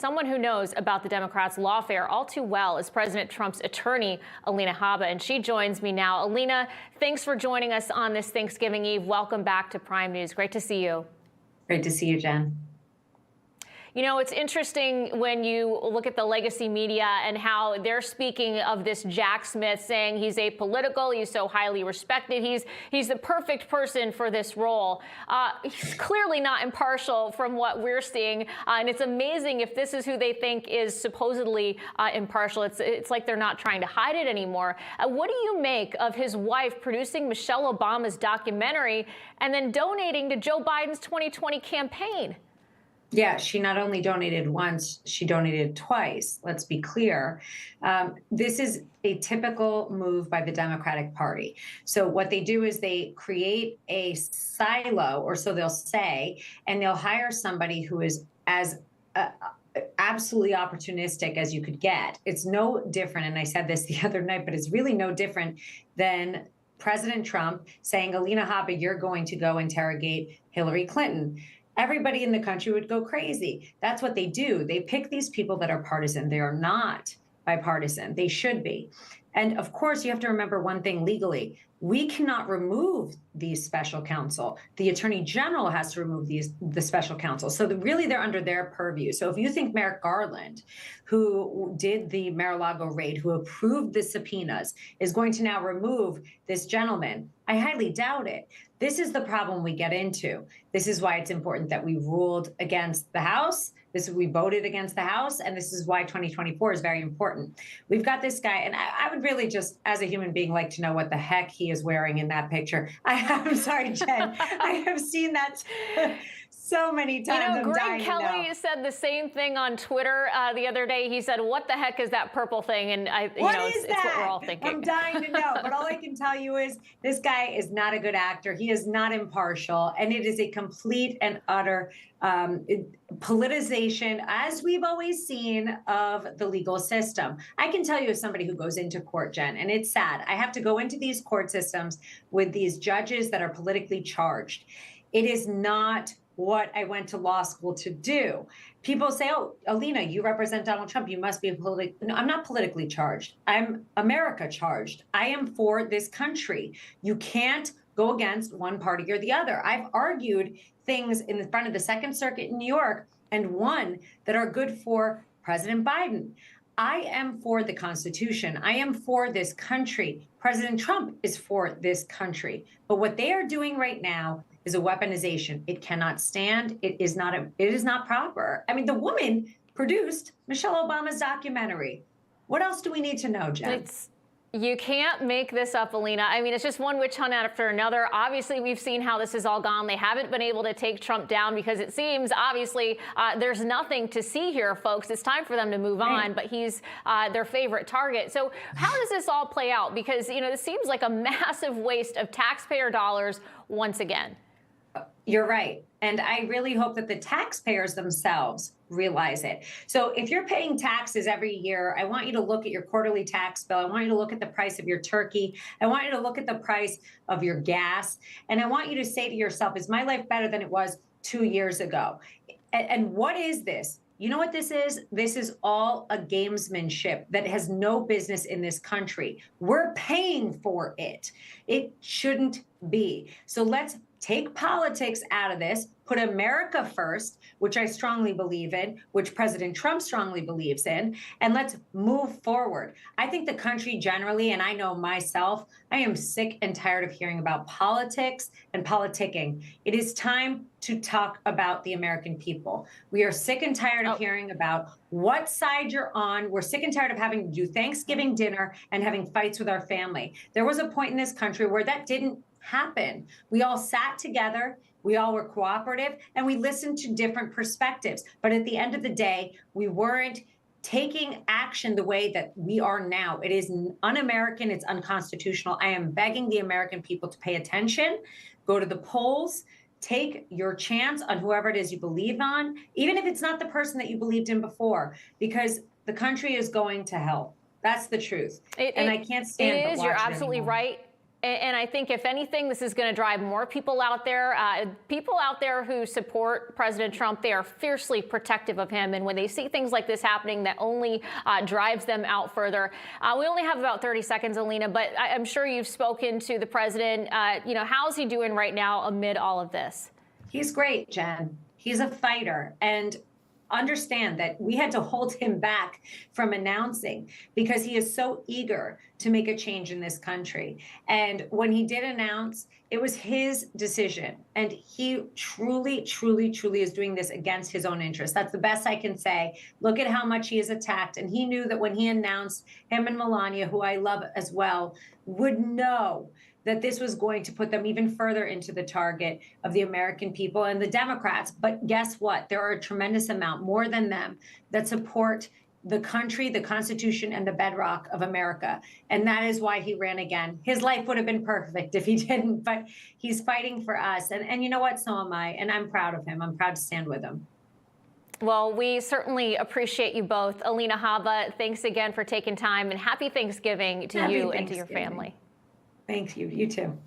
Someone who knows about the Democrats' lawfare all too well is President Trump's attorney, Alina Habba, and she joins me now. Alina, thanks for joining us on this Thanksgiving Eve. Welcome back to Prime News. Great to see you. Great to see you, Jen. You know, it's interesting when you look at the legacy media and how they're speaking of this Jack Smith, saying he's apolitical, he's so highly respected, he's the perfect person for this role. He's clearly not impartial from what we're seeing, and it's amazing if this is who they think is supposedly impartial. It's like they're not trying to hide it anymore. What do you make of his wife producing Michelle Obama's documentary and then donating to Joe Biden's 2020 campaign? Yeah, she not only donated once, she donated twice. Let's be clear. This is a typical move by the Democratic Party. So what they do is they create a silo, or so they'll say, and they'll hire somebody who is as absolutely opportunistic as you could get. It's no different, and I said this the other night, but it's really no different than President Trump saying, Alina Habba, you're going to go interrogate Hillary Clinton. Everybody in the country would go crazy. That's what they do. They pick these people that are partisan. They are not bipartisan. They should be. And of course, you have to remember one thing legally. We cannot remove these special counsel. The attorney general has to remove the special counsel. So really, they're under their purview. So if you think Merrick Garland, who did the Mar-a-Lago raid, who approved the subpoenas, is going to now remove this gentleman, I highly doubt it. This is the problem we get into. This is why it's important that we ruled against the House. We voted against the House, and this is why 2024 is very important. We've got this guy, and I would really just, as a human being, like to know what the heck he is wearing in that picture. I'm sorry, Jen. I have seen that so many times. You know, Greg Kelly said the same thing on Twitter the other day. He said, "What the heck is that purple thing?" And it's what we're all thinking. I'm dying to know. But all I can tell you is this guy is not a good actor. He is not impartial, and it is a complete and utter politicization, as we've always seen, of the legal system. I can tell you as somebody who goes into court, Jen, and it's sad. I have to go into these court systems with these judges that are politically charged. It is not what I went to law school to do. People say, oh, Alina, you represent Donald Trump. You must be No, I'm not politically charged. I'm America charged. I am for this country. You can't go against one party or the other. I've argued things in the front of the Second Circuit in New York and won that are good for President Biden. I am for the Constitution. I am for this country. President Trump is for this country. But what they are doing right now is a weaponization. It cannot stand. It is not proper. I mean, the woman produced Michelle Obama's documentary. What else do we need to know, Jen? You can't make this up, Alina. I mean, it's just one witch hunt after another. Obviously, we've seen how this has all gone. They haven't been able to take Trump down because it seems, obviously, there's nothing to see here, folks. It's time for them to move on, but he's their favorite target. So how does this all play out? Because, you know, this seems like a massive waste of taxpayer dollars once again. You're right. And I really hope that the taxpayers themselves realize it. So if you're paying taxes every year, I want you to look at your quarterly tax bill. I want you to look at the price of your turkey. I want you to look at the price of your gas. And I want you to say to yourself, is my life better than it was 2 years ago? And what is this? You know what this is? This is all a gamesmanship that has no business in this country. We're paying for it. It shouldn't be. So let's take politics out of this, put America first, which I strongly believe in, which President Trump strongly believes in, and let's move forward. I think the country generally, and I know myself, I am sick and tired of hearing about politics and politicking. It is time to talk about the American people. We are sick and tired of hearing about what side you're on. We're sick and tired of having to do Thanksgiving dinner and having fights with our family. There was a point in this country where that didn't happen. We all sat together, we all were cooperative, and we listened to different perspectives. But at the end of the day, we weren't taking action the way that we are now. It is un-American, it's unconstitutional. I am begging the American people to pay attention, go to the polls, take your chance on whoever it is you believe on, even if it's not the person that you believed in before, because the country is going to hell. That's the truth. And I can't stand it. You're absolutely right. And I think, if anything, this is going to drive more people out there. People out there who support President Trump, they are fiercely protective of him. And when they see things like this happening, that only drives them out further. We only have about 30 seconds, Alina, but I'm sure you've spoken to the president. How's he doing right now amid all of this? He's great, Jen. He's a fighter. And understand that we had to hold him back from announcing because he is so eager to make a change in this country. And when he did announce, it was his decision. And he truly, truly, truly is doing this against his own interests. That's the best I can say. Look at how much he is attacked. And he knew that when he announced, him and Melania, who I love as well, would know that this was going to put them even further into the target of the American people and the Democrats. But guess what? There are a tremendous amount, more than them, that support the country, the Constitution, and the bedrock of America. And that is why he ran again. His life would have been perfect if he didn't, but he's fighting for us. And you know what? So am I. And I'm proud of him. I'm proud to stand with him. Well, we certainly appreciate you both. Alina Habba, thanks again for taking time, and happy Thanksgiving to you and to your family. Thank you. You too.